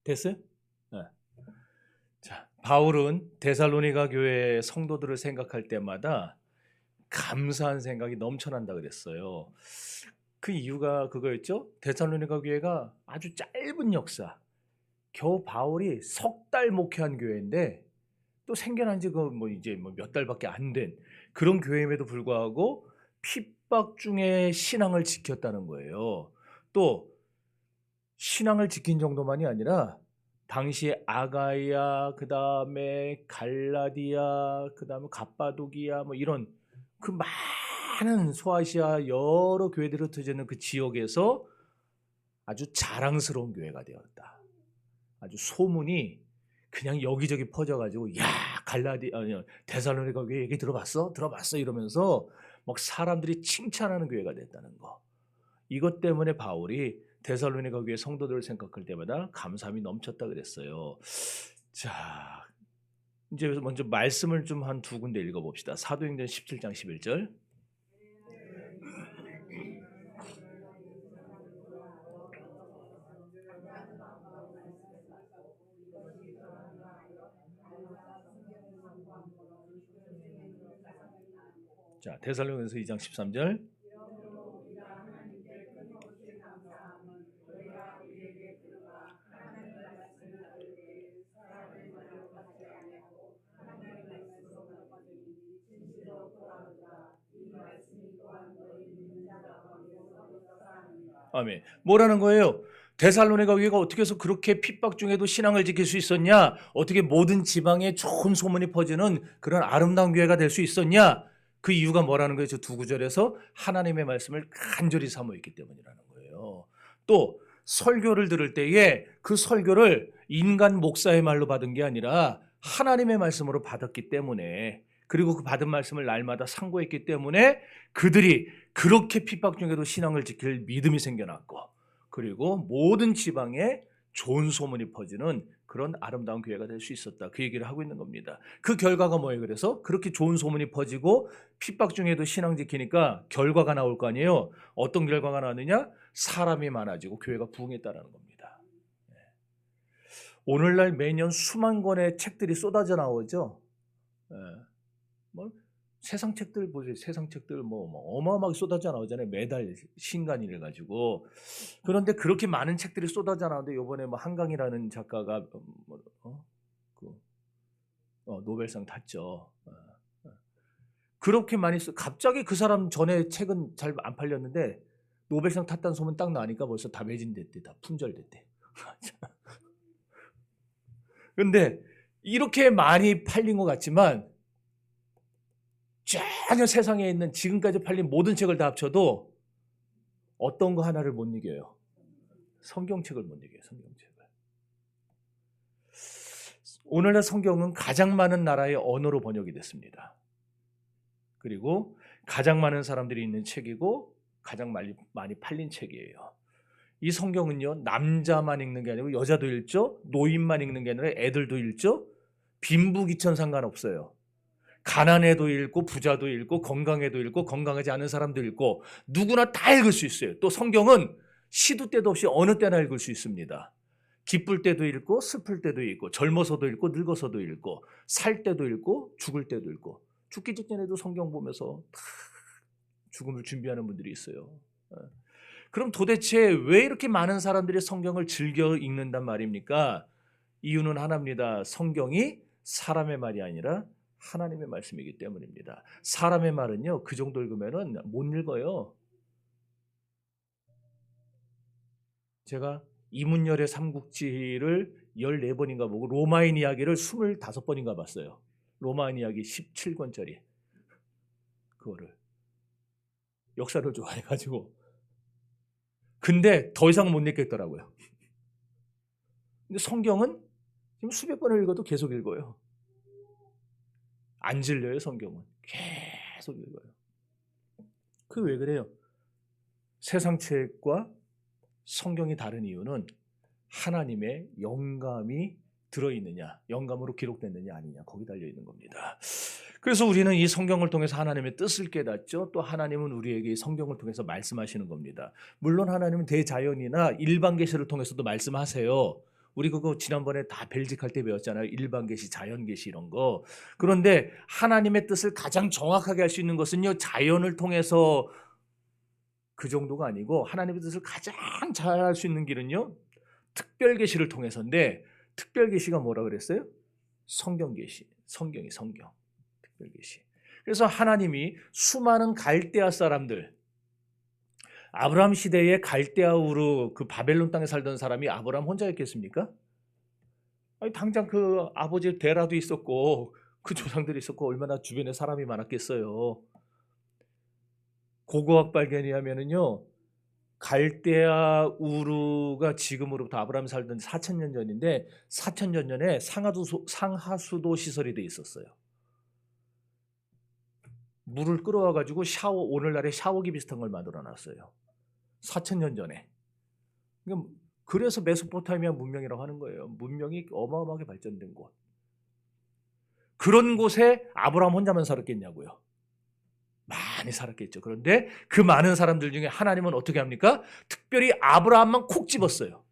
됐어요? 네. 자, 바울은 데살로니가 교회 성도들을 생각할 때마다 감사한 생각이 넘쳐난다 그랬어요. 그 이유가 그거였죠. 데살로니가 교회가 아주 짧은 역사, 겨우 바울이 석 달 목회한 교회인데 또 생겨난 지 그 뭐 이제 뭐 몇 달밖에 안 된 그런 교회임에도 불구하고 핍박 중에 신앙을 지켰다는 거예요. 또 신앙을 지킨 정도만이 아니라 당시에 아가야, 그다음에 갈라디아, 그다음에 갑바도기아 뭐 이런 그 많은 소아시아 여러 교회들이 흩어져 있는 그 지역에서 아주 자랑스러운 교회가 되었다. 아주 소문이 그냥 여기저기 퍼져가지고 야 갈라디 아니 데살로니가 교회 얘기 들어봤어? 들어봤어? 이러면서 막 사람들이 칭찬하는 교회가 됐다는 거. 이것 때문에 바울이 데살로니가 교회 성도들을 생각할 때마다 감사함이 넘쳤다 그랬어요. 자, 이제 먼저 말씀을 좀 한 두 군데 읽어봅시다. 사도행전 17장 11절. 자, 데살로니가서 2장 13절. 아멘. 뭐라는 거예요? 데살로니가 교회가 어떻게 해서 그렇게 핍박 중에도 신앙을 지킬 수 있었냐? 어떻게 모든 지방에 좋은 소문이 퍼지는 그런 아름다운 교회가 될 수 있었냐? 그 이유가 뭐라는 거예요? 저 두 구절에서 하나님의 말씀을 간절히 사모했기 때문이라는 거예요. 또 설교를 들을 때에 그 설교를 인간 목사의 말로 받은 게 아니라 하나님의 말씀으로 받았기 때문에, 그리고 그 받은 말씀을 날마다 상고했기 때문에 그들이 그렇게 핍박 중에도 신앙을 지킬 믿음이 생겨났고, 그리고 모든 지방에 좋은 소문이 퍼지는 그런 아름다운 교회가 될 수 있었다. 그 얘기를 하고 있는 겁니다. 그 결과가 뭐예요? 그래서 그렇게 좋은 소문이 퍼지고 핍박 중에도 신앙 지키니까 결과가 나올 거 아니에요. 어떤 결과가 나느냐? 사람이 많아지고 교회가 부흥했다는 겁니다. 오늘날 매년 수만 권의 책들이 쏟아져 나오죠. 예. 뭐 세상 책들 보세요. 세상 책들 뭐 어마어마하게 쏟아져 나오잖아요. 매달 신간이래 가지고. 그런데 그렇게 많은 책들이 쏟아져 나오는데 요번에 뭐 한강이라는 작가가 그 노벨상 탔죠. 그렇게 많이 갑자기 그 사람 전에 책은 잘 안 팔렸는데 노벨상 탔다는 소문 딱 나니까 벌써 다 매진됐대. 다 품절됐대. 근데 이렇게 많이 팔린 것 같지만 전혀 세상에 있는 지금까지 팔린 모든 책을 다 합쳐도 어떤 거 하나를 못 이겨요. 성경책을 못 이겨요. 성경책을. 오늘날 성경은 가장 많은 나라의 언어로 번역이 됐습니다. 그리고 가장 많은 사람들이 있는 책이고 가장 많이 팔린 책이에요. 이 성경은요, 남자만 읽는 게 아니고 여자도 읽죠, 노인만 읽는 게 아니라 애들도 읽죠, 빈부귀천 상관없어요. 가난해도 읽고 부자도 읽고 건강해도 읽고 건강하지 않은 사람도 읽고 누구나 다 읽을 수 있어요. 또 성경은 시도 때도 없이 어느 때나 읽을 수 있습니다. 기쁠 때도 읽고 슬플 때도 읽고 젊어서도 읽고 늙어서도 읽고 살 때도 읽고 죽을 때도 읽고 죽기 직전에도 성경 보면서 다 죽음을 준비하는 분들이 있어요. 그럼 도대체 왜 이렇게 많은 사람들이 성경을 즐겨 읽는단 말입니까? 이유는 하나입니다. 성경이 사람의 말이 아니라 하나님의 말씀이기 때문입니다. 사람의 말은요, 그 정도 읽으면은 못 읽어요. 제가 이문열의 삼국지를 14번인가 보고 로마인 이야기를 25번인가 봤어요. 로마인 이야기 17권짜리. 그거를. 역사를 좋아해가지고. 근데 더 이상 못 읽겠더라고요. 근데 성경은 지금 수백 번을 읽어도 계속 읽어요. 안 질려요, 성경은. 계속 읽어요. 그 왜 그래요? 세상 책과 성경이 다른 이유는 하나님의 영감이 들어있느냐, 영감으로 기록됐느냐 아니냐, 거기 달려있는 겁니다. 그래서 우리는 이 성경을 통해서 하나님의 뜻을 깨닫죠. 또 하나님은 우리에게 이 성경을 통해서 말씀하시는 겁니다. 물론 하나님은 대자연이나 일반 계시를 통해서도 말씀하세요. 우리 그거 지난번에 다 벨직할 때 배웠잖아요. 일반 계시, 자연 계시 이런 거. 그런데 하나님의 뜻을 가장 정확하게 할 수 있는 것은요, 자연을 통해서 그 정도가 아니고 하나님의 뜻을 가장 잘 할 수 있는 길은요, 특별 계시를 통해서인데, 특별 계시가 뭐라 그랬어요? 성경 계시. 성경이 성경. 특별 계시. 그래서 하나님이 수많은 갈대아 사람들, 아브라함 시대에 갈대아 우르 그 바벨론 땅에 살던 사람이 아브라함 혼자였겠습니까? 아니, 당장 그 아버지 데라도 있었고 그 조상들이 있었고 얼마나 주변에 사람이 많았겠어요. 고고학 발견이 하면은요, 갈대아 우르가 지금으로부터 아브라함이 살던 4,000년 전인데 4,000년 전에 상하수도 시설이 돼 있었어요. 물을 끌어와 가지고 샤워, 오늘날의 샤워기 비슷한 걸 만들어 놨어요. 4,000년 전에. 그래서 메소포타미아 문명이라고 하는 거예요. 문명이 어마어마하게 발전된 곳. 그런 곳에 아브라함 혼자만 살았겠냐고요. 많이 살았겠죠. 그런데 그 많은 사람들 중에 하나님은 어떻게 합니까? 특별히 아브라함만 콕 집었어요.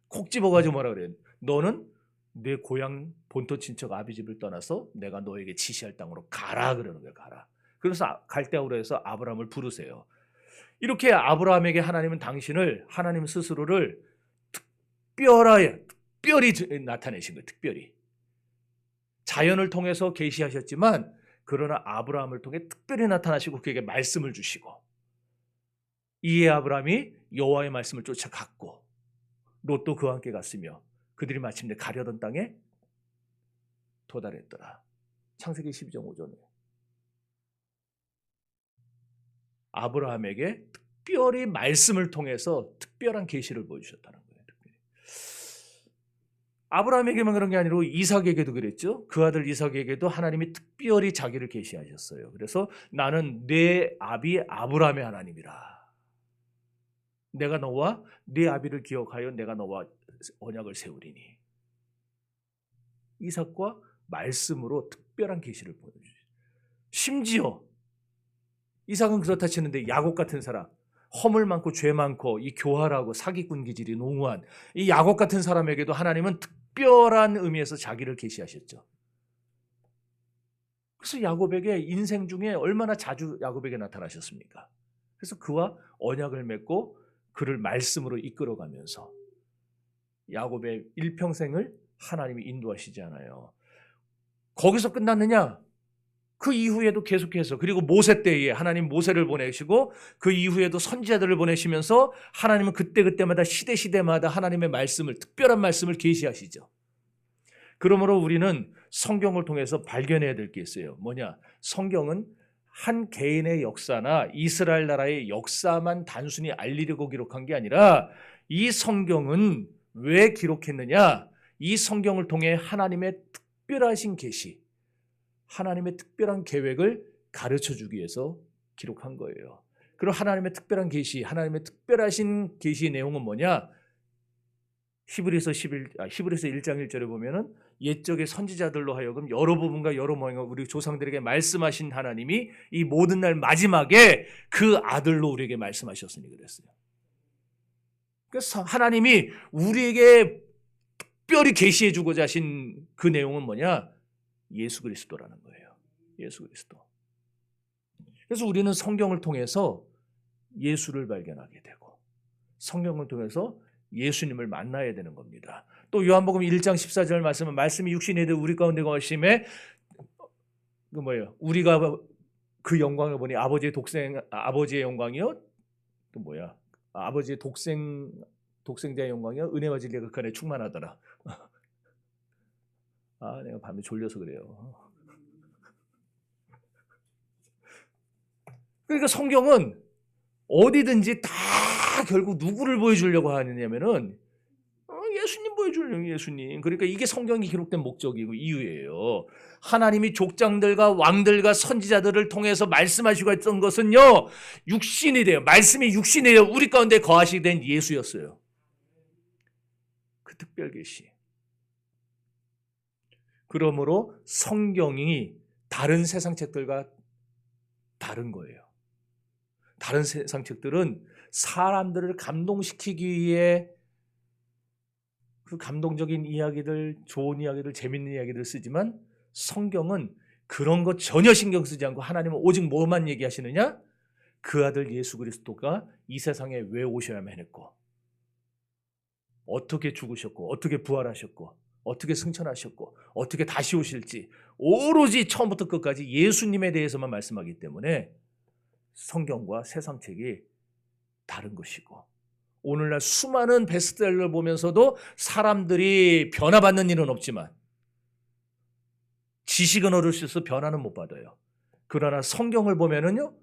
콕 집어가지고 뭐라 그래요? 너는 내 고향 본토 친척 아비 집을 떠나서 내가 너에게 지시할 땅으로 가라 그러는 거예요. 가라. 그래서 갈대아우르에서 아브라함을 부르세요. 이렇게 아브라함에게 하나님은 하나님 스스로를 특별히 나타내신 거예요. 특별히. 자연을 통해서 계시하셨지만 그러나 아브라함을 통해 특별히 나타나시고 그에게 말씀을 주시고, 이에 아브라함이 여호와의 말씀을 쫓아갔고 롯도 그와 함께 갔으며 그들이 마침내 가려던 땅에 도달했더라. 창세기 12장 5절에 아브라함에게 특별히 말씀을 통해서 특별한 계시를 보여주셨다는 거예요. 특별히. 아브라함에게만 그런 게 아니고 이삭에게도 그랬죠. 그 아들 이삭에게도 하나님이 특별히 자기를 계시하셨어요. 그래서 나는 내 아비 아브라함의 하나님이라. 내가 너와 네 아비를 기억하여 내가 너와 언약을 세우리니. 이삭과 말씀으로 특별한 계시를 보여주죠. 심지어 이삭은 그렇다 치는데 야곱 같은 사람, 허물 많고 죄 많고 이 교활하고 사기꾼 기질이 농후한 이 야곱 같은 사람에게도 하나님은 특별한 의미에서 자기를 계시하셨죠. 그래서 야곱에게 인생 중에 얼마나 자주 야곱에게 나타나셨습니까? 그래서 그와 언약을 맺고 그를 말씀으로 이끌어가면서 야곱의 일평생을 하나님이 인도하시지 않아요. 거기서 끝났느냐? 그 이후에도 계속해서, 그리고 모세 때에 하나님 모세를 보내시고 그 이후에도 선지자들을 보내시면서 하나님은 그때그때마다 시대마다 하나님의 말씀을, 특별한 말씀을 계시하시죠. 그러므로 우리는 성경을 통해서 발견해야 될 게 있어요. 뭐냐? 성경은 한 개인의 역사나 이스라엘 나라의 역사만 단순히 알리려고 기록한 게 아니라, 이 성경은 왜 기록했느냐? 이 성경을 통해 하나님의 특별하신 계시, 하나님의 특별한 계획을 가르쳐주기 위해서 기록한 거예요. 그리고 하나님의 특별한 계시, 하나님의 특별하신 계시의 내용은 뭐냐? 히브리서 1장 1절에 보면은 옛적의 선지자들로 하여금 여러 부분과 여러 모양으로 우리 조상들에게 말씀하신 하나님이 이 모든 날 마지막에 그 아들로 우리에게 말씀하셨으니 그랬어요. 그래서 하나님이 우리에게 특별히 계시해 주고자 하신 그 내용은 뭐냐? 예수 그리스도라는 거예요. 예수 그리스도. 그래서 우리는 성경을 통해서 예수를 발견하게 되고 성경을 통해서 예수님을 만나야 되는 겁니다. 또 요한복음 1장 14절 말씀은 말씀이 육신이 되어 우리 가운데 거하심에 그 뭐예요? 우리가 그 영광을 보니 아버지의 영광이요? 또 뭐야? 아버지의 독생자의 영광이요? 은혜와 진리가 그 안에 충만하더라. 아, 내가 밤에 졸려서 그래요. 그러니까 성경은 어디든지 다 결국 누구를 보여주려고 하느냐면은 예수님 보여주려고, 예수님. 그러니까 이게 성경이 기록된 목적이고 이유예요. 하나님이 족장들과 왕들과 선지자들을 통해서 말씀하시고 했던 것은요, 육신이 돼요. 말씀이 육신이 돼요. 우리 가운데 거하시게 된 예수였어요. 그 특별 계시. 그러므로 성경이 다른 세상 책들과 다른 거예요. 다른 세상 책들은 사람들을 감동시키기 위해 그 감동적인 이야기들, 좋은 이야기들, 재밌는 이야기들 쓰지만 성경은 그런 거 전혀 신경 쓰지 않고 하나님은 오직 뭐만 얘기하시느냐? 그 아들 예수 그리스도가 이 세상에 왜 오셔야만 했고, 어떻게 죽으셨고, 어떻게 부활하셨고, 어떻게 승천하셨고, 어떻게 다시 오실지 오로지 처음부터 끝까지 예수님에 대해서만 말씀하기 때문에 성경과 세상책이 다른 것이고, 오늘날 수많은 베스트셀러를 보면서도 사람들이 변화받는 일은 없지만 지식은 얻을 수 있어 변화는 못 받아요. 그러나 성경을 보면은요,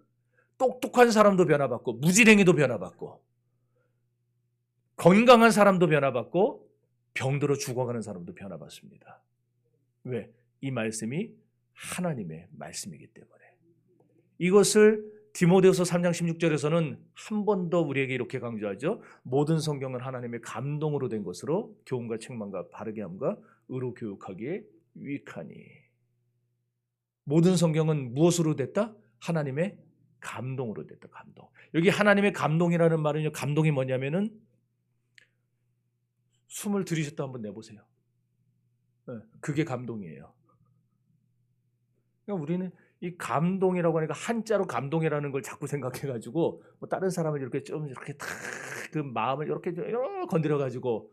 똑똑한 사람도 변화받고 무지랭이도 변화받고 건강한 사람도 변화받고 병들어 죽어가는 사람도 변화받습니다. 왜? 이 말씀이 하나님의 말씀이기 때문에. 이것을 디모데후서 3장 16절에서는 한 번 더 우리에게 이렇게 강조하죠. 모든 성경은 하나님의 감동으로 된 것으로 교훈과 책망과 바르게 함과 의로 교육하기에 유익하니. 모든 성경은 무엇으로 됐다? 하나님의 감동으로 됐다. 감동. 여기 하나님의 감동이라는 말은요, 감동이 뭐냐면은 숨을 들이셨다 한번 내보세요. 그게 감동이에요. 그러니까 우리는 이 감동이라고 하니까 한자로 감동이라는 걸 자꾸 생각해가지고 뭐 다른 사람을 이렇게 좀 이렇게 탁 그 마음을 이렇게 건드려가지고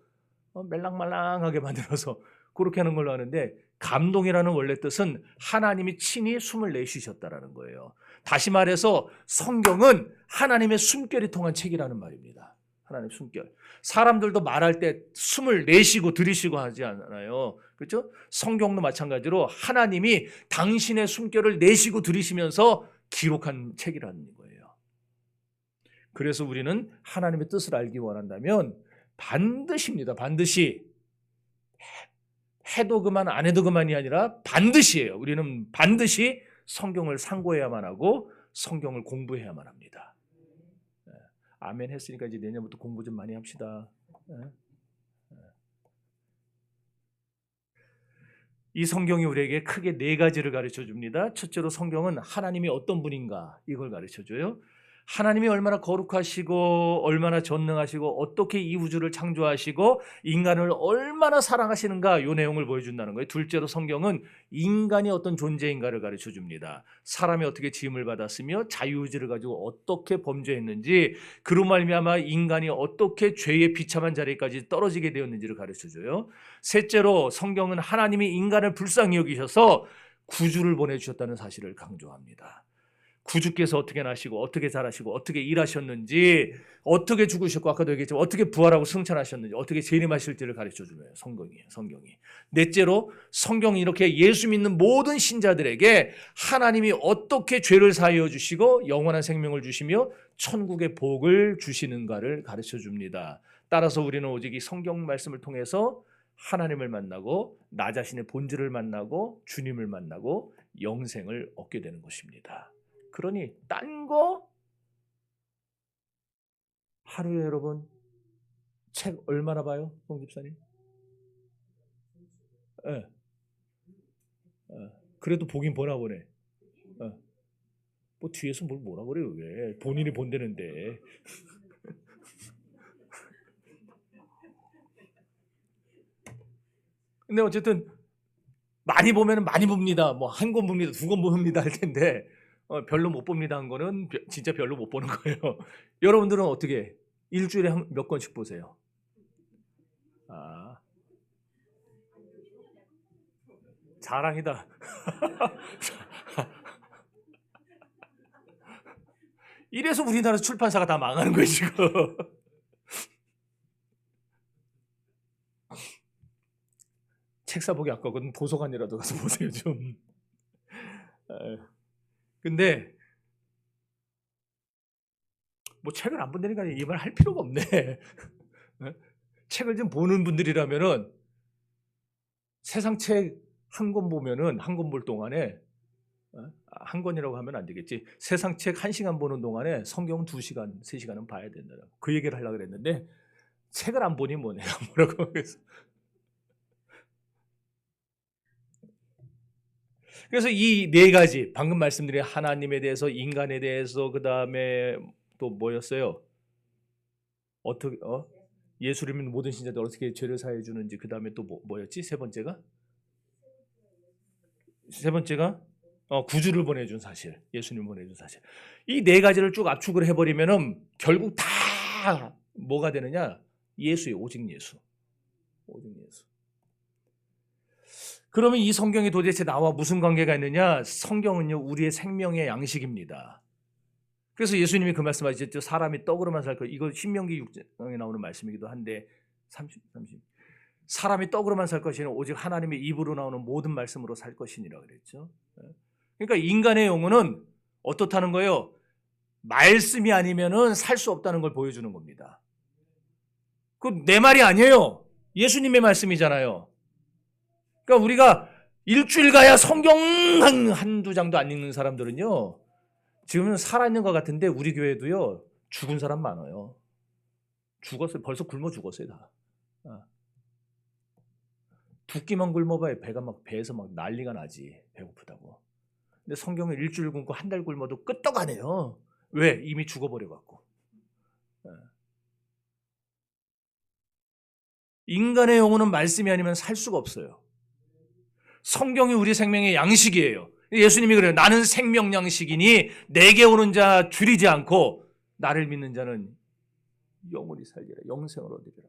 멜랑말랑하게 만들어서 그렇게 하는 걸로 하는데, 감동이라는 원래 뜻은 하나님이 친히 숨을 내쉬셨다라는 거예요. 다시 말해서 성경은 하나님의 숨결이 통한 책이라는 말입니다. 하나님의 숨결. 사람들도 말할 때 숨을 내쉬고 들이쉬고 하지 않아요. 그렇죠? 성경도 마찬가지로 하나님이 당신의 숨결을 내쉬고 들이쉬면서 기록한 책이라는 거예요. 그래서 우리는 하나님의 뜻을 알기 원한다면 반드시입니다. 반드시. 해도 그만 안 해도 그만이 아니라 반드시예요. 우리는 반드시 성경을 상고해야만 하고 성경을 공부해야만 합니다. 아멘 했으니까 이제 내년부터 공부 좀 많이 합시다. 이 성경이 우리에게 크게 네 가지를 가르쳐 줍니다. 첫째로 성경은 하나님이 어떤 분인가 이걸 가르쳐 줘요. 하나님이 얼마나 거룩하시고 얼마나 전능하시고 어떻게 이 우주를 창조하시고 인간을 얼마나 사랑하시는가, 이 내용을 보여준다는 거예요. 둘째로 성경은 인간이 어떤 존재인가를 가르쳐 줍니다. 사람이 어떻게 지음을 받았으며 자유의지를 가지고 어떻게 범죄했는지, 그로 말미암아 인간이 어떻게 죄의 비참한 자리까지 떨어지게 되었는지를 가르쳐 줘요. 셋째로 성경은 하나님이 인간을 불쌍히 여기셔서 구주를 보내주셨다는 사실을 강조합니다. 구주께서 어떻게 나시고 어떻게 살아시고 어떻게 일하셨는지, 어떻게 죽으셨고 아까도 얘기했지만 어떻게 부활하고 승천하셨는지, 어떻게 재림하실지를 가르쳐주는 성경이. 넷째로 성경이 이렇게 예수 믿는 모든 신자들에게 하나님이 어떻게 죄를 사하여 주시고 영원한 생명을 주시며 천국의 복을 주시는가를 가르쳐줍니다. 따라서 우리는 오직 이 성경 말씀을 통해서 하나님을 만나고 나 자신의 본질을 만나고 주님을 만나고 영생을 얻게 되는 것입니다. 그러니 딴 거 하루에 여러분 책 얼마나 봐요, 홍 집사님? 네. 그래도 보긴 보나 보네. 뭐 뒤에서 뭘 뭐라 그래요? 왜 본인이 본다는데. 근데 어쨌든 많이 보면 많이 봅니다. 뭐 한 권 봅니다, 두 권 봅니다 할 텐데 별로 못 봅니다 한 거는 진짜 별로 못 보는 거예요. 여러분들은 어떻게 일주일에 몇 권씩 보세요? 아, 자랑이다. 이래서 우리나라 출판사가 다 망하는 거예요 지금. 책 사보기 아까거든. 도서관이라도 가서 보세요 좀. 근데 뭐 책을 안 본다니까 이 말 할 필요가 없네. 책을 좀 보는 분들이라면은 세상 책 한 권 보면은 한 권 볼 동안에 한 권이라고 하면 안 되겠지. 세상 책 1시간 보는 동안에 성경 2시간, 3시간은 봐야 된다고. 그 얘기를 하려고 그랬는데 책을 안 보니 뭐 내가 뭐라고 해서. 그래서 이 네 가지 방금 말씀드린 하나님에 대해서, 인간에 대해서, 그 다음에 또 뭐였어요? 어떻게 예수를 믿는 모든 신자들 어떻게 죄를 사해 주는지, 그 다음에 또 뭐였지? 세 번째가 구주를 보내준 사실, 예수님 보내준 사실. 이 네 가지를 쭉 압축을 해버리면은 결국 다 뭐가 되느냐? 예수예요. 오직 예수. 오직 예수. 그러면 이 성경이 도대체 나와 무슨 관계가 있느냐? 성경은요, 우리의 생명의 양식입니다. 그래서 예수님이 그 말씀하셨죠. 사람이 떡으로만 살 거. 이거 신명기 6장에 나오는 말씀이기도 한데 30. 사람이 떡으로만 살 것이니 오직 하나님의 입으로 나오는 모든 말씀으로 살 것이니라 그랬죠. 그러니까 인간의 영혼은 어떻다는 거예요? 말씀이 아니면은 살 수 없다는 걸 보여주는 겁니다. 그 내 말이 아니에요. 예수님의 말씀이잖아요. 그러니까 우리가 일주일 가야 성경 한두 장도 안 읽는 사람들은요, 지금은 살아있는 것 같은데 우리 교회도요, 죽은 사람 많아요. 죽었어요. 벌써 굶어 죽었어요, 다. 두 끼만 굶어봐야 배에서 막 난리가 나지, 배고프다고. 근데 성경을 일주일 굶고 한 달 굶어도 끄떡 안 해요. 왜? 이미 죽어버려갖고. 인간의 영혼은 말씀이 아니면 살 수가 없어요. 성경이 우리 생명의 양식이에요. 예수님이 그래요. 나는 생명 양식이니 내게 오는 자 줄이지 않고 나를 믿는 자는 영원히 살리라. 영생을 얻으리라.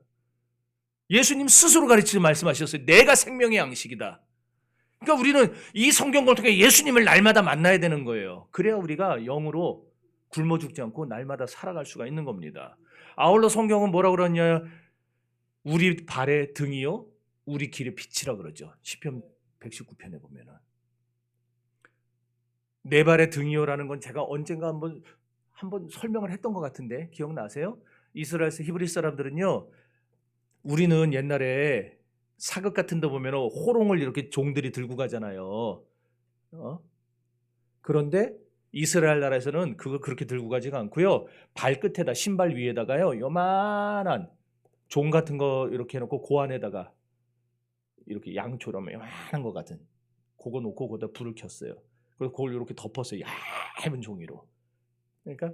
예수님 스스로 가르치는 말씀하셨어요. 내가 생명의 양식이다. 그러니까 우리는 이 성경을 통해 예수님을 날마다 만나야 되는 거예요. 그래야 우리가 영으로 굶어 죽지 않고 날마다 살아갈 수가 있는 겁니다. 아울러 성경은 뭐라고 그러냐? 우리 발의 등이요, 우리 길의 빛이라 그러죠. 시편 119편에 보면은 내 발의 등이요라는 건 제가 언젠가 한번 설명을 했던 것 같은데 기억나세요? 이스라엘에서 히브리 사람들은요, 우리는 옛날에 사극 같은 데 보면 호롱을 이렇게 종들이 들고 가잖아요. 그런데 이스라엘 나라에서는 그걸 그렇게 들고 가지가 않고요, 발끝에다, 신발 위에다가요, 요만한 종 같은 거 이렇게 해놓고 그 안에다가 이렇게 양초럼 요만한 것 같은 그거 놓고 거기다 불을 켰어요. 그래서 그걸 이렇게 덮었어요. 얇은 종이로. 그러니까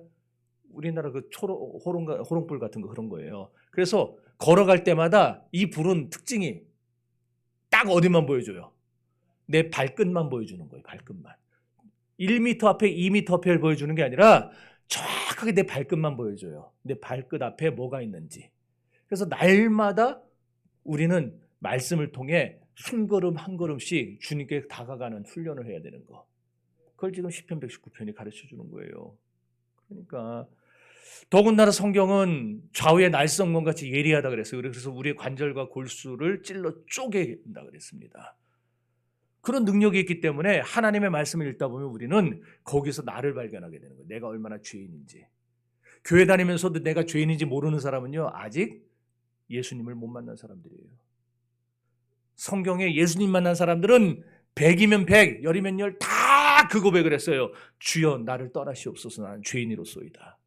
우리나라 그 호롱불 같은 거 그런 거예요. 그래서 걸어갈 때마다 이 불은 특징이 딱 어디만 보여줘요? 내 발끝만 보여주는 거예요. 발끝만. 1m 앞에 2m 앞에 보여주는 게 아니라 정확하게 내 발끝만 보여줘요. 내 발끝 앞에 뭐가 있는지. 그래서 날마다 우리는 말씀을 통해 한 걸음 한 걸음씩 주님께 다가가는 훈련을 해야 되는 거. 그걸 지금 시편 119편이 가르쳐 주는 거예요. 그러니까 더군다나 성경은 좌우의 날성검 같이 예리하다 그랬어요. 그래서 우리의 관절과 골수를 찔러 쪼갠다 그랬습니다. 그런 능력이 있기 때문에 하나님의 말씀을 읽다 보면 우리는 거기서 나를 발견하게 되는 거예요. 내가 얼마나 죄인인지. 교회 다니면서도 내가 죄인인지 모르는 사람은요, 아직 예수님을 못 만난 사람들이에요. 성경에 예수님 만난 사람들은 100이면 100, 10이면 10 다 그 고백을 했어요. 주여 나를 떠나시옵소서, 나는 죄인이로소이다.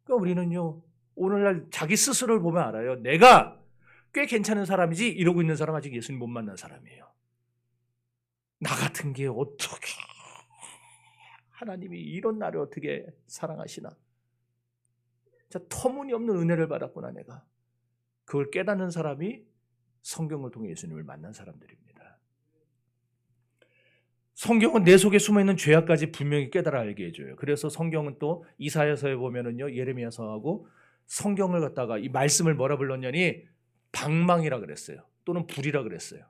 그러니까 우리는요, 오늘날 자기 스스로를 보면 알아요. 내가 꽤 괜찮은 사람이지 이러고 있는 사람 아직 예수님 못 만난 사람이에요. 나 같은 게 어떻게, 하나님이 이런 나를 어떻게 사랑하시나. 진짜 터무니없는 은혜를 받았구나 내가. 그걸 깨닫는 사람이 성경을 통해 예수님을 만난 사람들입니다. 성경은 내 속에 숨어있는 죄악까지 분명히 깨달아 알게 해줘요. 그래서 성경은 또 이사야서에 보면은요, 예레미야서하고 성경을 갖다가 이 말씀을 뭐라 불렀냐니 방망이라 그랬어요. 또는 불이라 그랬어요.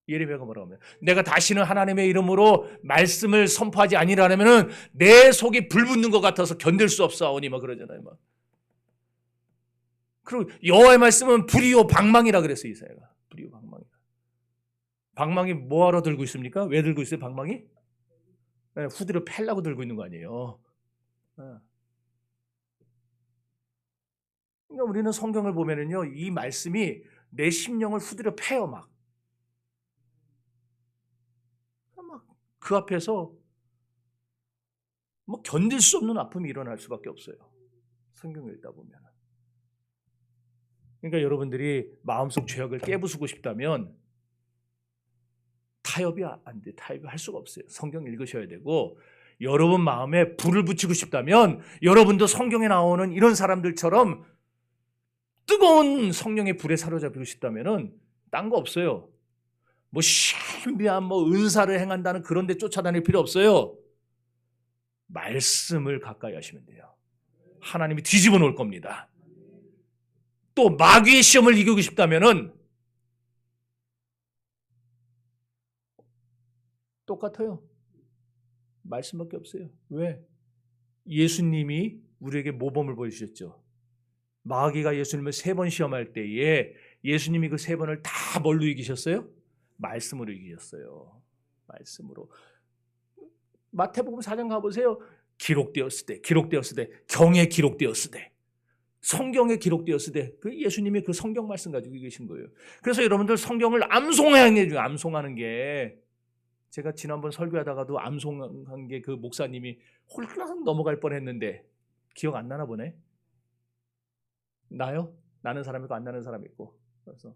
예레미야가 뭐라고 하면 내가 다시는 하나님의 이름으로 말씀을 선포하지 아니라면은 내 속이 불 붙는 것 같아서 견딜 수 없사오니 막 그러잖아요. 막. 그리고 여호와의 말씀은 불이요 방망이라 그랬어요. 이사야가. 불이요 방망이. 방망이 뭐하러 들고 있습니까? 왜 들고 있어요? 방망이? 네, 후드를 패려고 들고 있는 거 아니에요. 네. 그러니까 우리는 성경을 보면은요, 이 말씀이 내 심령을 후드려 패요 막. 그 앞에서 뭐 견딜 수 없는 아픔이 일어날 수밖에 없어요. 성경을 읽다 보면. 그러니까 여러분들이 마음속 죄악을 깨부수고 싶다면 타협이 안 돼. 타협할 수가 없어요. 성경 읽으셔야 되고 여러분 마음에 불을 붙이고 싶다면 여러분도 성경에 나오는 이런 사람들처럼 뜨거운 성령의 불에 사로잡히고 싶다면 딴 거 없어요. 뭐 신비한 뭐 은사를 행한다는 그런 데 쫓아다닐 필요 없어요. 말씀을 가까이 하시면 돼요. 하나님이 뒤집어 놓을 겁니다. 또 마귀의 시험을 이기고 싶다면 똑같아요. 말씀밖에 없어요. 왜? 예수님이 우리에게 모범을 보여주셨죠. 마귀가 예수님을 3번 시험할 때에 예수님이 그 3번을 다 뭘로 이기셨어요? 말씀으로 이기셨어요. 말씀으로. 마태복음 4장 가보세요. 기록되었을 때, 경에 기록되었을 때, 성경에 기록되었을 때, 그 예수님이 그 성경 말씀 가지고 계신 거예요. 그래서 여러분들 성경을 암송하는 게, 제가 지난번 설교하다가도 암송한 게 그 목사님이 홀랑 넘어갈 뻔했는데 기억 안 나나 보네. 나요? 나는 사람 있고 안 나는 사람 있고. 그래서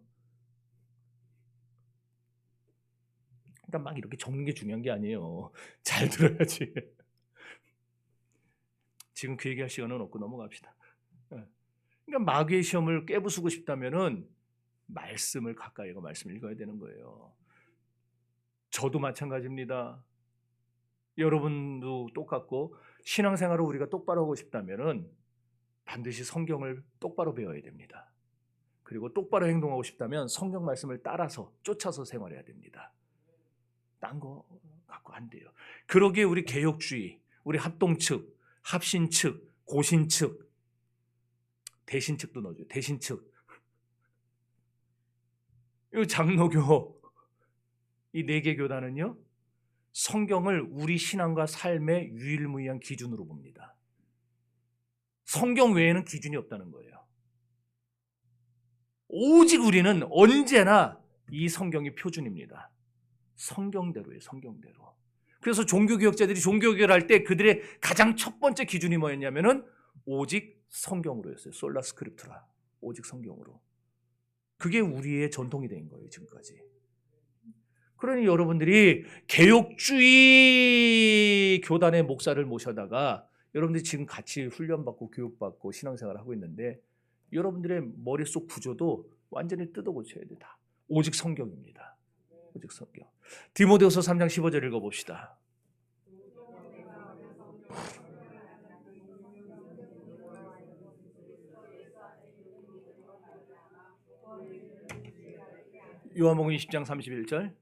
그러니까 막 이렇게 적는 게 중요한 게 아니에요. 잘 들어야지. 지금 그 얘기할 시간은 없고 넘어갑시다. 그러니까 마귀의 시험을 깨부수고 싶다면은 말씀을 가까이 하고 말씀을 읽어야 되는 거예요. 저도 마찬가지입니다. 여러분도 똑같고 신앙생활을 우리가 똑바로 하고 싶다면은 반드시 성경을 똑바로 배워야 됩니다. 그리고 똑바로 행동하고 싶다면 성경 말씀을 따라서 쫓아서 생활해야 됩니다. 딴 거 갖고 안 돼요. 그러기에 우리 개혁주의, 우리 합동 측, 합신 측, 고신 측, 대신 측도 넣어줘요. 대신 측. 이 장로교, 이 4개 교단은요, 성경을 우리 신앙과 삶의 유일무이한 기준으로 봅니다. 성경 외에는 기준이 없다는 거예요. 오직 우리는 언제나 이 성경이 표준입니다. 성경대로예요, 성경대로. 그래서 종교개혁자들이 종교개혁을 할 때 그들의 가장 첫 번째 기준이 뭐였냐면은 오직 성경으로였어요. 솔라 스크립투라. 오직 성경으로. 그게 우리의 전통이 된 거예요, 지금까지. 그러니 여러분들이 개혁주의 교단의 목사를 모셔다가 여러분들이 지금 같이 훈련받고 교육받고 신앙생활을 하고 있는데 여러분들의 머릿속 구조도 완전히 뜯어 고쳐야 돼. 다. 오직 성경입니다. 오직 성경. 디모데후서 3장 15절 읽어봅시다. 요한복음 20장 31절.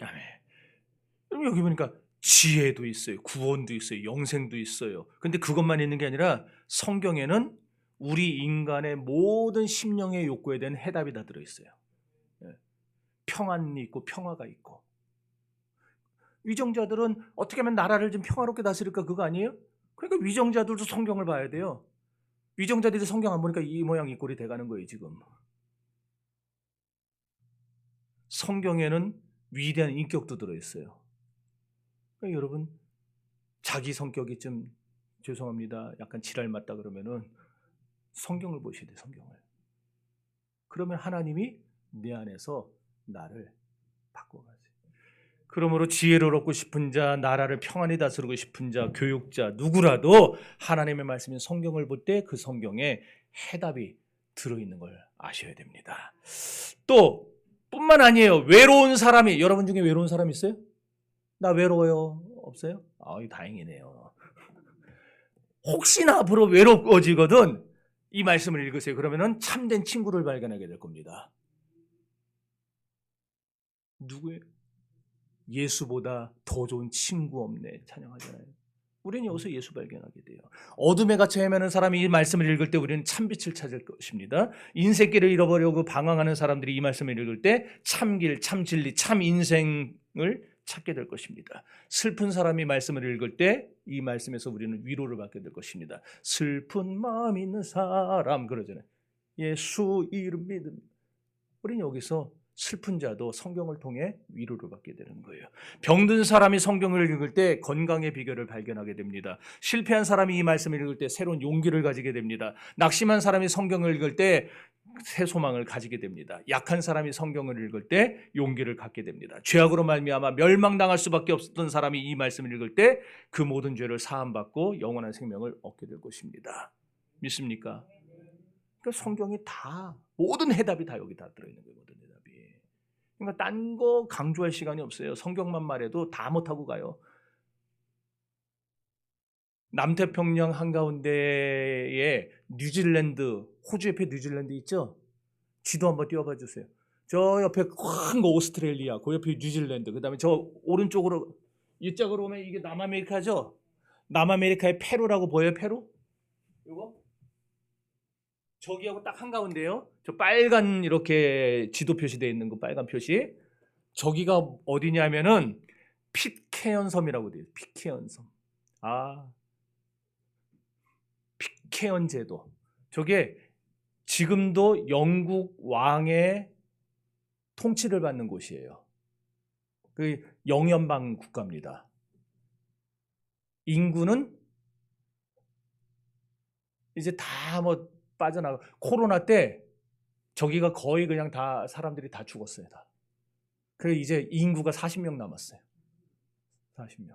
아멘. 여기 보니까 지혜도 있어요. 구원도 있어요. 영생도 있어요. 근데 그것만 있는 게 아니라 성경에는 우리 인간의 모든 심령의 욕구에 대한 해답이 다 들어있어요. 평안이 있고 평화가 있고. 위정자들은 어떻게 하면 나라를 좀 평화롭게 다스릴까 그거 아니에요? 그러니까 위정자들도 성경을 봐야 돼요. 위정자들이 성경 안 보니까 이 모양 이 꼴이 돼가는 거예요 지금. 성경에는 위대한 인격도 들어있어요. 그러니까 여러분 자기 성격이 좀 죄송합니다. 약간 지랄 맞다 그러면은 성경을 보셔야 돼요. 성경을. 그러면 하나님이 내 안에서 나를 바꿔가세요. 그러므로 지혜를 얻고 싶은 자, 나라를 평안히 다스리고 싶은 자, 교육자 누구라도 하나님의 말씀인 성경을 볼 때 그 성경에 해답이 들어있는 걸 아셔야 됩니다. 또 뿐만 아니에요. 외로운 사람이, 여러분 중에 외로운 사람 있어요? 나 외로워요. 없어요? 다행이네요. 혹시나 앞으로 외로워지거든 이 말씀을 읽으세요. 그러면은 참된 친구를 발견하게 될 겁니다. 누구예요? 예수보다 더 좋은 친구 없네 찬양하잖아요. 우리는 여기서 예수 발견하게 돼요. 어둠에 갇혀 헤매는 사람이 이 말씀을 읽을 때 우리는 참빛을 찾을 것입니다. 인생길을 잃어버리고 방황하는 사람들이 이 말씀을 읽을 때 참길, 참진리, 참인생을 찾게 될 것입니다. 슬픈 사람이 말씀을 읽을 때 이 말씀에서 우리는 위로를 받게 될 것입니다. 슬픈 마음 있는 사람 그러잖아요. 예수 이름 믿음. 우리는 여기서 슬픈 자도 성경을 통해 위로를 받게 되는 거예요. 병든 사람이 성경을 읽을 때 건강의 비결을 발견하게 됩니다. 실패한 사람이 이 말씀을 읽을 때 새로운 용기를 가지게 됩니다. 낙심한 사람이 성경을 읽을 때 새 소망을 가지게 됩니다. 약한 사람이 성경을 읽을 때 용기를 갖게 됩니다. 죄악으로 말미암아 멸망당할 수밖에 없었던 사람이 이 말씀을 읽을 때 그 모든 죄를 사함받고 영원한 생명을 얻게 될 것입니다. 믿습니까? 그러니까 성경이 다 모든 해답이 다 여기 다 들어있는 거예요. 모든 해답이. 그러니까 딴 거 강조할 시간이 없어요. 성경만 말해도 다 못하고 가요. 남태평양 한가운데에 뉴질랜드, 호주 옆에 뉴질랜드 있죠? 지도 한번 띄워봐 주세요. 저 옆에 큰 거 오스트레일리아, 그 옆에 뉴질랜드, 그 다음에 저 오른쪽으로 이쪽으로 오면 이게 남아메리카죠? 남아메리카의 페루라고 보여요? 페루? 이거? 저기하고 딱 한가운데요. 저 빨간 이렇게 지도 표시되어 있는 거 빨간 표시. 저기가 어디냐면은 pitcairn 섬이라고 돼요. pitcairn 섬. pitcairn 제도. 저게 지금도 영국 왕의 통치를 받는 곳이에요. 그 영연방 국가입니다. 인구는 이제 다 뭐 빠져나가. 코로나 때 저기가 거의 그냥 다 사람들이 다 죽었어요. 다. 그래 이제 인구가 40명 남았어요. 40명.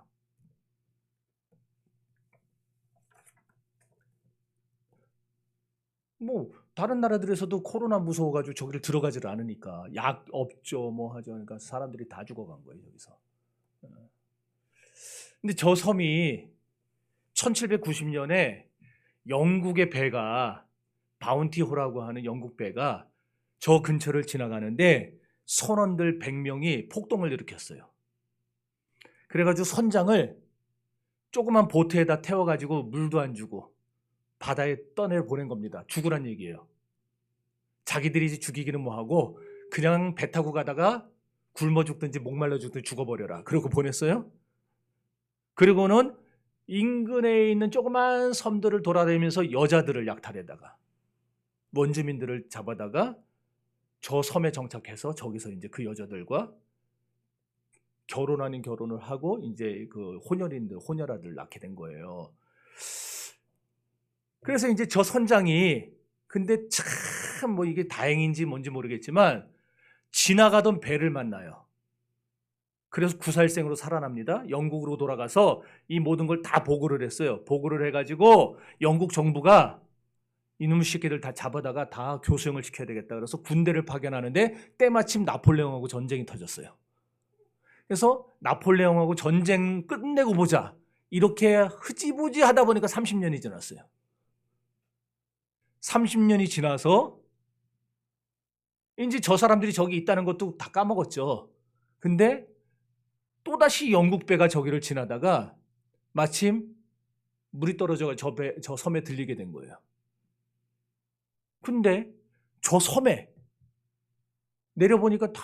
뭐 다른 나라들에서도 코로나 무서워가지고 저기를 들어가지를 않으니까 약 없죠 뭐 하죠. 그러니까 사람들이 다 죽어간 거예요 여기서. 근데 저 섬이 1790년에 영국의 배가 바운티호라고 하는 영국 배가 저 근처를 지나가는데 선원들 100명이 폭동을 일으켰어요. 그래가지고 선장을 조그만 보트에다 태워가지고 물도 안 주고 바다에 떠내보낸 겁니다. 죽으란 얘기예요. 자기들이 죽이기는 뭐하고 그냥 배 타고 가다가 굶어 죽든지 목말라 죽든지 죽어버려라. 그러고 보냈어요. 그리고는 인근에 있는 조그만 섬들을 돌아다니면서 여자들을 약탈해다가 원주민들을 잡아다가 저 섬에 정착해서 저기서 이제 그 여자들과 결혼 아닌 결혼을 하고 이제 그 혼혈아들 낳게 된 거예요. 그래서 이제 저 선장이 근데 참 뭐 이게 다행인지 뭔지 모르겠지만 지나가던 배를 만나요. 그래서 구살생으로 살아납니다. 영국으로 돌아가서 이 모든 걸 다 보고를 했어요. 보고를 해가지고 영국 정부가 이놈 새끼들 다 잡아다가 다 교수형을 시켜야 되겠다. 그래서 군대를 파견하는데 때마침 나폴레옹하고 전쟁이 터졌어요. 그래서 나폴레옹하고 전쟁 끝내고 보자. 이렇게 흐지부지 하다 보니까 30년이 지났어요. 30년이 지나서 이제 저 사람들이 저기 있다는 것도 다 까먹었죠. 근데 또다시 영국 배가 저기를 지나다가 마침 물이 떨어져가 저 섬에 들리게 된 거예요. 근데 저 섬에 내려보니까 다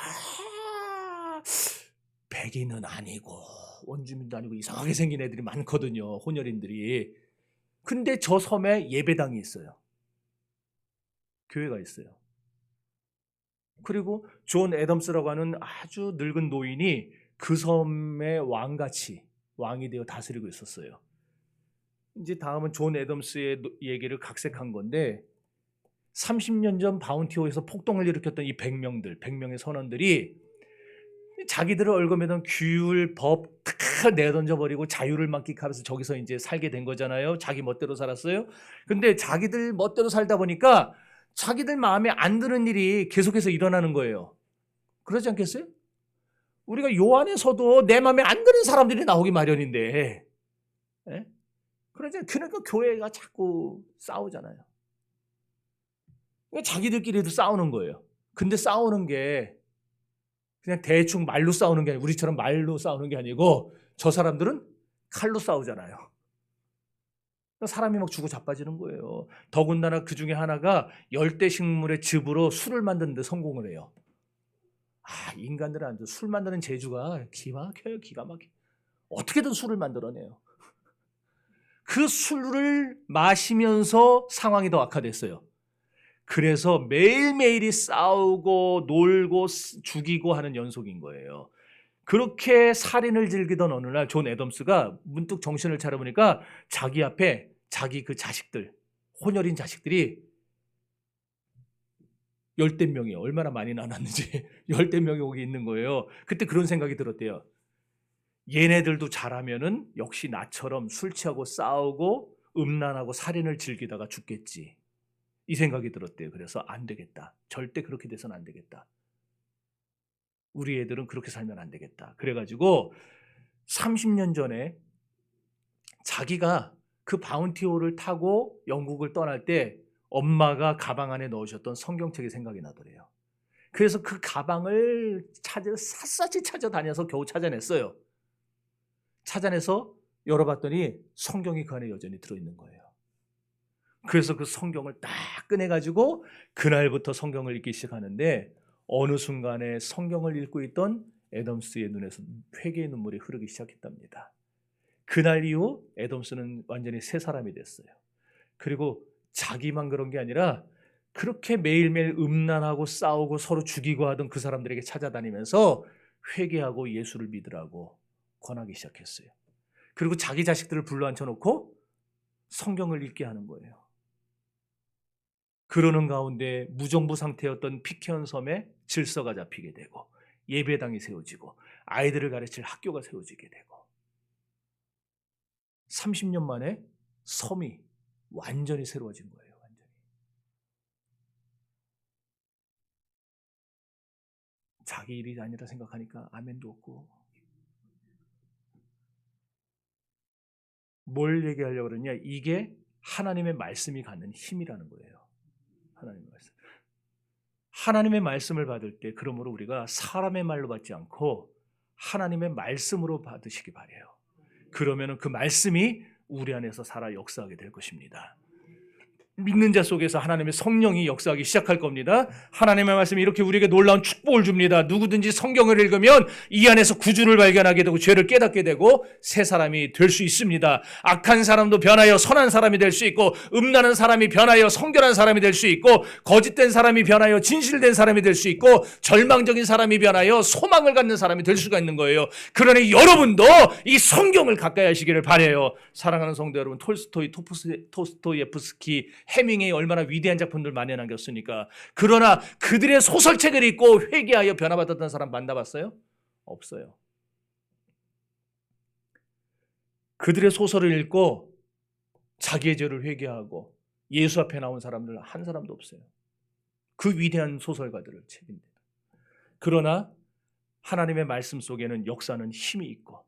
백인은 아니고 원주민도 아니고 이상하게 생긴 애들이 많거든요. 혼혈인들이. 근데 저 섬에 예배당이 있어요. 교회가 있어요. 그리고 존 애덤스라고 하는 아주 늙은 노인이 그 섬의 왕같이 왕이 되어 다스리고 있었어요. 이제 다음은 존 애덤스의 얘기를 각색한 건데 30년 전 바운티호에서 폭동을 일으켰던 이 100명의 선원들이 자기들을 얽어매던 규율, 법 다 내던져버리고 자유를 만끽하면서 저기서 이제 살게 된 거잖아요. 자기 멋대로 살았어요. 근데 자기들 멋대로 살다 보니까 자기들 마음에 안 드는 일이 계속해서 일어나는 거예요. 그러지 않겠어요? 우리가 요 안에서도 내 마음에 안 드는 사람들이 나오기 마련인데, 예? 그러니까 교회가 자꾸 싸우잖아요. 그러니까 자기들끼리도 싸우는 거예요. 근데 싸우는 게 그냥 대충 말로 싸우는 게 아니고 우리처럼 말로 싸우는 게 아니고 저 사람들은 칼로 싸우잖아요. 사람이 막 죽고 자빠지는 거예요. 더군다나 그 중에 하나가 열대식물의 즙으로 술을 만드는 데 성공을 해요. 인간들은 술 만드는 재주가 기가 막혀요. 기가 막혀. 어떻게든 술을 만들어내요. 그 술을 마시면서 상황이 더 악화됐어요. 그래서 매일매일이 싸우고 놀고 죽이고 하는 연속인 거예요. 그렇게 살인을 즐기던 어느 날 존 애덤스가 문득 정신을 차려보니까 자기 앞에 자기 그 자식들, 혼혈인 자식들이 열댓 명이 얼마나 많이 나눴는지 열댓 명이 거기 있는 거예요. 그때 그런 생각이 들었대요. 얘네들도 잘하면은 역시 나처럼 술 취하고 싸우고 음란하고 살인을 즐기다가 죽겠지. 이 생각이 들었대요. 그래서 안 되겠다. 절대 그렇게 돼서는 안 되겠다. 우리 애들은 그렇게 살면 안 되겠다. 그래가지고 30년 전에 자기가 그 바운티호를 타고 영국을 떠날 때 엄마가 가방 안에 넣으셨던 성경책이 생각이 나더래요. 그래서 그 가방을 샅샅이 찾아다녀서 겨우 찾아냈어요. 찾아내서 열어봤더니 성경이 그 안에 여전히 들어있는 거예요. 그래서 그 성경을 딱 꺼내가지고 그날부터 성경을 읽기 시작하는데 어느 순간에 성경을 읽고 있던 애덤스의 눈에서 회개의 눈물이 흐르기 시작했답니다. 그날 이후 애덤스는 완전히 새 사람이 됐어요. 그리고 자기만 그런 게 아니라 그렇게 매일매일 음란하고 싸우고 서로 죽이고 하던 그 사람들에게 찾아다니면서 회개하고 예수를 믿으라고 권하기 시작했어요. 그리고 자기 자식들을 불러앉혀놓고 성경을 읽게 하는 거예요. 그러는 가운데 무정부 상태였던 피케온 섬에 질서가 잡히게 되고 예배당이 세워지고 아이들을 가르칠 학교가 세워지게 되고 30년 만에 섬이 완전히 새로워진 거예요. 완전히. 자기 일이 아니라 생각하니까 아멘도 없고. 뭘 얘기하려고 그러냐? 이게 하나님의 말씀이 갖는 힘이라는 거예요. 하나님의 말씀. 하나님의 말씀을 받을 때 그러므로 우리가 사람의 말로 받지 않고 하나님의 말씀으로 받으시기 바라요. 그러면 그 말씀이 우리 안에서 살아 역사하게 될 것입니다. 믿는 자 속에서 하나님의 성령이 역사하기 시작할 겁니다. 하나님의 말씀이 이렇게 우리에게 놀라운 축복을 줍니다. 누구든지 성경을 읽으면 이 안에서 구주를 발견하게 되고 죄를 깨닫게 되고 새 사람이 될 수 있습니다. 악한 사람도 변하여 선한 사람이 될 수 있고 음란한 사람이 변하여 성결한 사람이 될 수 있고 거짓된 사람이 변하여 진실된 사람이 될 수 있고 절망적인 사람이 변하여 소망을 갖는 사람이 될 수가 있는 거예요. 그러니 여러분도 이 성경을 가까이 하시기를 바라요. 사랑하는 성도 여러분, 톨스토이, 도스토예프스키, 해밍웨이 얼마나 위대한 작품들 많이 남겼으니까. 그러나 그들의 소설책을 읽고 회개하여 변화받았던 사람 만나봤어요? 없어요. 그들의 소설을 읽고 자기의 죄를 회개하고 예수 앞에 나온 사람들 한 사람도 없어요. 그 위대한 소설가들을 책입니다. 그러나 하나님의 말씀 속에는 역사는 힘이 있고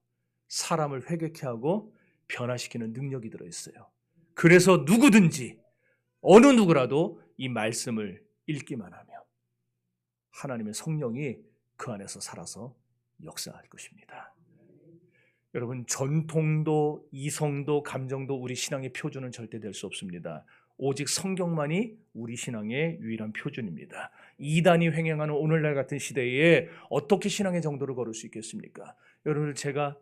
사람을 회개케 하고 변화시키는 능력이 들어있어요. 그래서 누구든지 어느 누구라도 이 말씀을 읽기만 하면 하나님의 성령이 그 안에서 살아서 역사할 것입니다. 여러분, 전통도 이성도 감정도 우리 신앙의 표준은 절대 될 수 없습니다. 오직 성경만이 우리 신앙의 유일한 표준입니다. 이단이 횡행하는 오늘날 같은 시대에 어떻게 신앙의 정도를 걸을 수 있겠습니까? 여러분, 제가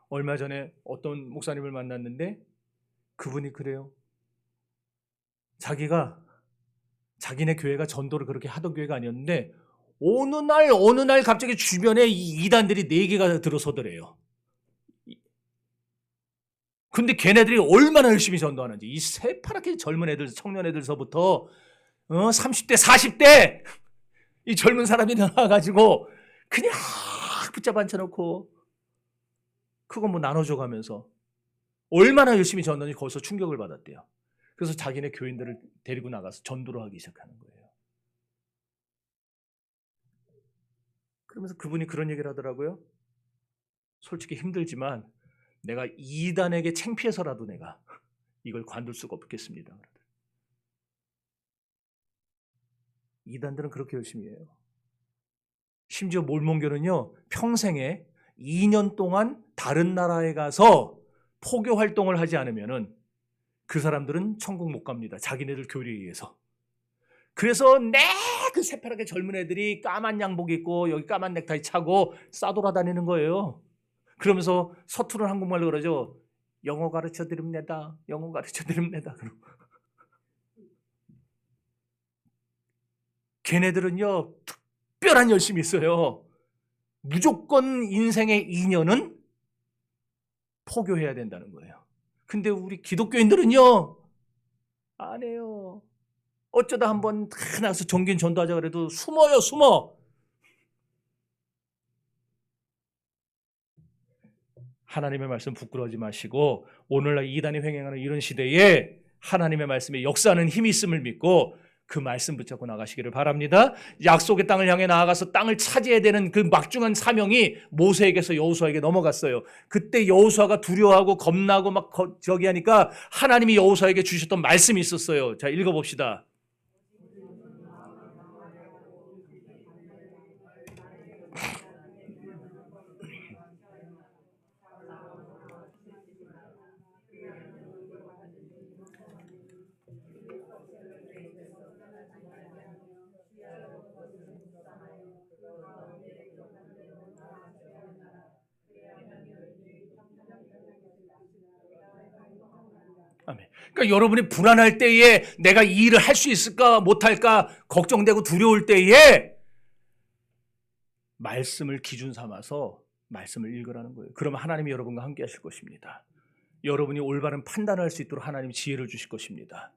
얼마 전에 어떤 목사님을 만났는데 그분이 그래요. 자기네 교회가 전도를 그렇게 하던 교회가 아니었는데 어느 날 갑자기 주변에 이 이단들이 4개가 들어서더래요. 근데 걔네들이 얼마나 열심히 전도하는지 이 새파랗게 젊은 애들, 청년 애들서부터 30대, 40대 이 젊은 사람이 나와가지고 그냥 붙잡아 앉혀놓고 그거 뭐 나눠줘가면서 얼마나 열심히 전도하는지 거기서 충격을 받았대요. 그래서 자기네 교인들을 데리고 나가서 전도를 하기 시작하는 거예요. 그러면서 그분이 그런 얘기를 하더라고요. 솔직히 힘들지만 내가 이단에게 창피해서라도 내가 이걸 관둘 수가 없겠습니다. 이단들은 그렇게 열심히 해요. 심지어 몰몬교는요, 평생에 2년 동안 다른 나라에 가서 포교 활동을 하지 않으면은 그 사람들은 천국 못 갑니다. 자기네들 교리에 의해서. 그래서 그 새파랗게 젊은 애들이 까만 양복 입고 여기 까만 넥타이 차고 싸돌아다니는 거예요. 그러면서 서투른 한국말로 그러죠. 영어 가르쳐 드립니다. 영어 가르쳐 드립니다. 걔네들은요 특별한 열심이 있어요. 무조건 인생의 인연은 포교해야 된다는 거예요. 근데 우리 기독교인들은요 안 해요. 어쩌다 한번 다 나가서 종교인 전도하자 그래도 숨어요, 숨어. 하나님의 말씀 부끄러워하지 마시고 오늘날 이단이 횡행하는 이런 시대에 하나님의 말씀에 역사하는 힘이 있음을 믿고 그 말씀 붙잡고 나가시기를 바랍니다. 약속의 땅을 향해 나아가서 땅을 차지해야 되는 그 막중한 사명이 모세에게서 여호수아에게 넘어갔어요. 그때 여호수아가 두려워하고 겁나고 막 저기 하니까 하나님이 여호수아에게 주셨던 말씀이 있었어요. 자, 읽어봅시다. 아멘. 그러니까 여러분이 불안할 때에 내가 이 일을 할 수 있을까 못할까 걱정되고 두려울 때에 말씀을 기준 삼아서 말씀을 읽으라는 거예요. 그러면 하나님이 여러분과 함께 하실 것입니다. 여러분이 올바른 판단을 할 수 있도록 하나님이 지혜를 주실 것입니다.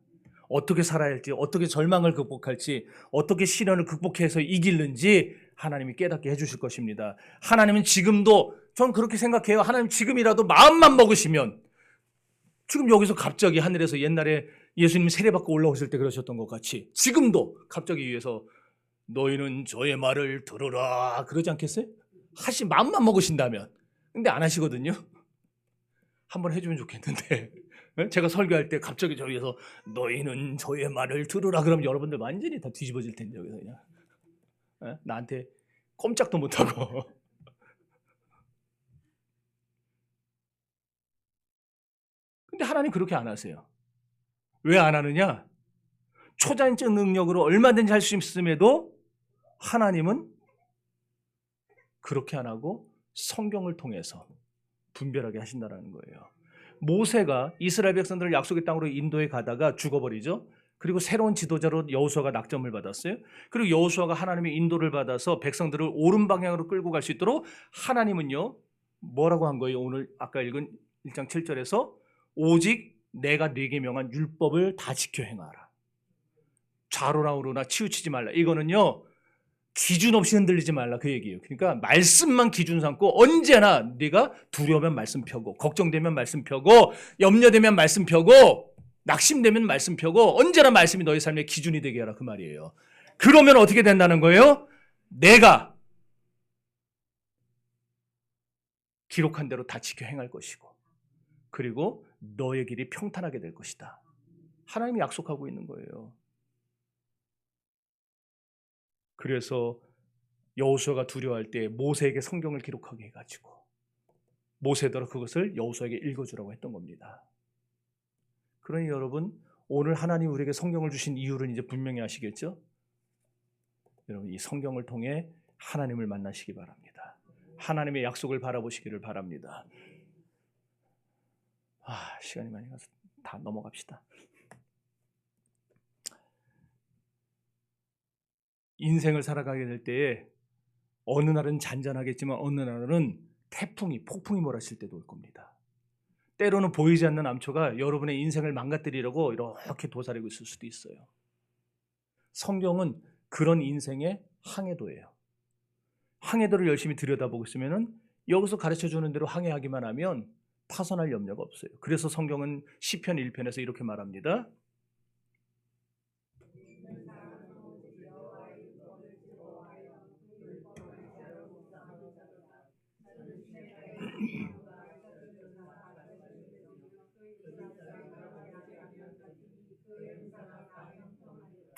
어떻게 살아야 할지, 어떻게 절망을 극복할지, 어떻게 시련을 극복해서 이기는지 하나님이 깨닫게 해주실 것입니다. 하나님은 지금도, 전 그렇게 생각해요. 하나님 지금이라도 마음만 먹으시면, 지금 여기서 갑자기 하늘에서 옛날에 예수님 세례받고 올라오실 때 그러셨던 것 같이 지금도 갑자기 위해서 너희는 저의 말을 들으라 그러지 않겠어요? 마음만 먹으신다면. 근데 안 하시거든요. 한번 해주면 좋겠는데 제가 설교할 때 갑자기 저기서 너희는 저의 말을 들으라 그러면 여러분들 완전히 다 뒤집어질 텐데 여기서 그냥 나한테 꼼짝도 못하고 근데 하나님 그렇게 안 하세요. 왜 안 하느냐? 초자연적 능력으로 얼마든지 할 수 있음에도 하나님은 그렇게 안 하고 성경을 통해서 분별하게 하신다는 거예요. 모세가 이스라엘 백성들을 약속의 땅으로 인도해 가다가 죽어버리죠. 그리고 새로운 지도자로 여호수아가 낙점을 받았어요. 그리고 여호수아가 하나님의 인도를 받아서 백성들을 옳은 방향으로 끌고 갈 수 있도록 하나님은요 뭐라고 한 거예요? 오늘 아까 읽은 1장 7절에서 오직 내가 네게 명한 율법을 다 지켜 행하라. 좌로나 우로나 치우치지 말라. 이거는요 기준 없이 흔들리지 말라 그 얘기예요. 그러니까 말씀만 기준 삼고 언제나 네가 두려우면 말씀 펴고 걱정되면 말씀 펴고 염려되면 말씀 펴고 낙심되면 말씀 펴고 언제나 말씀이 너희 삶의 기준이 되게 하라 그 말이에요. 그러면 어떻게 된다는 거예요? 내가 기록한 대로 다 지켜 행할 것이고 그리고 너의 길이 평탄하게 될 것이다. 하나님이 약속하고 있는 거예요. 그래서 여호수아가 두려워할 때 모세에게 성경을 기록하게 해가지고 모세더러 그것을 여호수아에게 읽어주라고 했던 겁니다. 그러니 여러분 오늘 하나님 우리에게 성경을 주신 이유를 이제 분명히 아시겠죠? 여러분 이 성경을 통해 하나님을 만나시기 바랍니다. 하나님의 약속을 바라보시기를 바랍니다. 시간이 많이 가서 다 넘어갑시다. 인생을 살아가게 될 때에 어느 날은 잔잔하겠지만 어느 날은 태풍이 폭풍이 몰아칠 때도 올 겁니다. 때로는 보이지 않는 암초가 여러분의 인생을 망가뜨리려고 이렇게 도사리고 있을 수도 있어요. 성경은 그런 인생의 항해도예요. 항해도를 열심히 들여다보고 있으면 여기서 가르쳐주는 대로 항해하기만 하면 파손할 염려가 없어요. 그래서 성경은 시편 1편에서 이렇게 말합니다.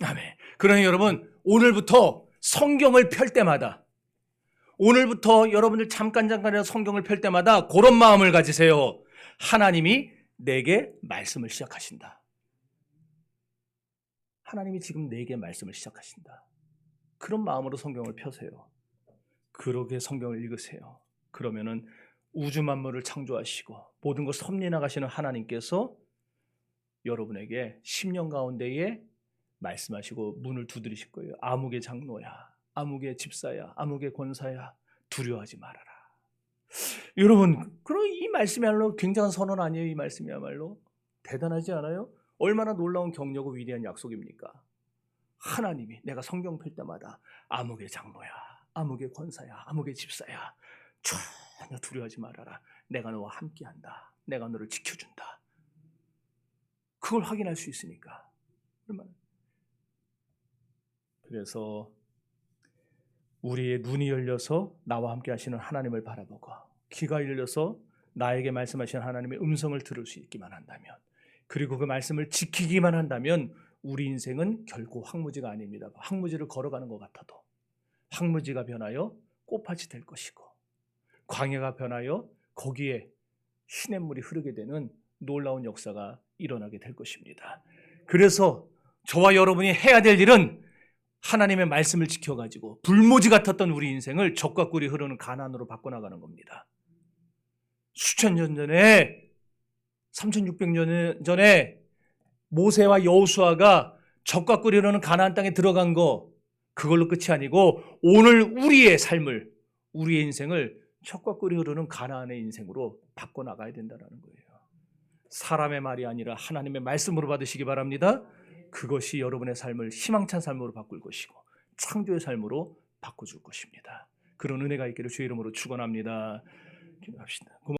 아멘. 그러니 여러분 오늘부터 성경을 펼 때마다 오늘부터 여러분들 잠깐이라도 성경을 펼 때마다 그런 마음을 가지세요. 하나님이 내게 말씀을 시작하신다. 하나님이 지금 내게 말씀을 시작하신다. 그런 마음으로 성경을 펴세요. 그러게 성경을 읽으세요. 그러면은 우주 만물을 창조하시고 모든 것 섭리 나가시는 하나님께서 여러분에게 10년 가운데에 말씀하시고 문을 두드리실 거예요. 아무개 장로야, 아무개 집사야, 아무개 권사야, 두려워하지 말아라. 여러분, 그럼 이 말씀이야말로 굉장한 선언 아니에요? 이 말씀이야말로 대단하지 않아요? 얼마나 놀라운 격려고 위대한 약속입니까? 하나님이 내가 성경 펼 때마다 아무개 장로야, 아무개 권사야, 아무개 집사야, 전혀 두려워하지 말아라. 내가 너와 함께한다. 내가 너를 지켜준다. 그걸 확인할 수 있으니까 얼마나. 그래서 우리의 눈이 열려서 나와 함께 하시는 하나님을 바라보고 귀가 열려서 나에게 말씀하시는 하나님의 음성을 들을 수 있기만 한다면, 그리고 그 말씀을 지키기만 한다면 우리 인생은 결코 황무지가 아닙니다. 황무지를 걸어가는 것 같아도 황무지가 변하여 꽃밭이 될 것이고, 광야가 변하여 거기에 시냇물이 흐르게 되는 놀라운 역사가 일어나게 될 것입니다. 그래서 저와 여러분이 해야 될 일은 하나님의 말씀을 지켜가지고 불모지 같았던 우리 인생을 적과 꿀이 흐르는 가나안으로 바꿔나가는 겁니다. 수천 년 전에, 3600년 전에 모세와 여호수아가 적과 꿀이 흐르는 가나안 땅에 들어간 거, 그걸로 끝이 아니고 오늘 우리의 삶을, 우리의 인생을 적과 꿀이 흐르는 가나안의 인생으로 바꿔나가야 된다는 거예요. 사람의 말이 아니라 하나님의 말씀으로 받으시기 바랍니다. 그것이 여러분의 삶을 희망찬 삶으로 바꿀 것이고 창조의 삶으로 바꿔줄 것입니다. 그런 은혜가 있기를 주의 이름으로 축원합니다. 기도합시다.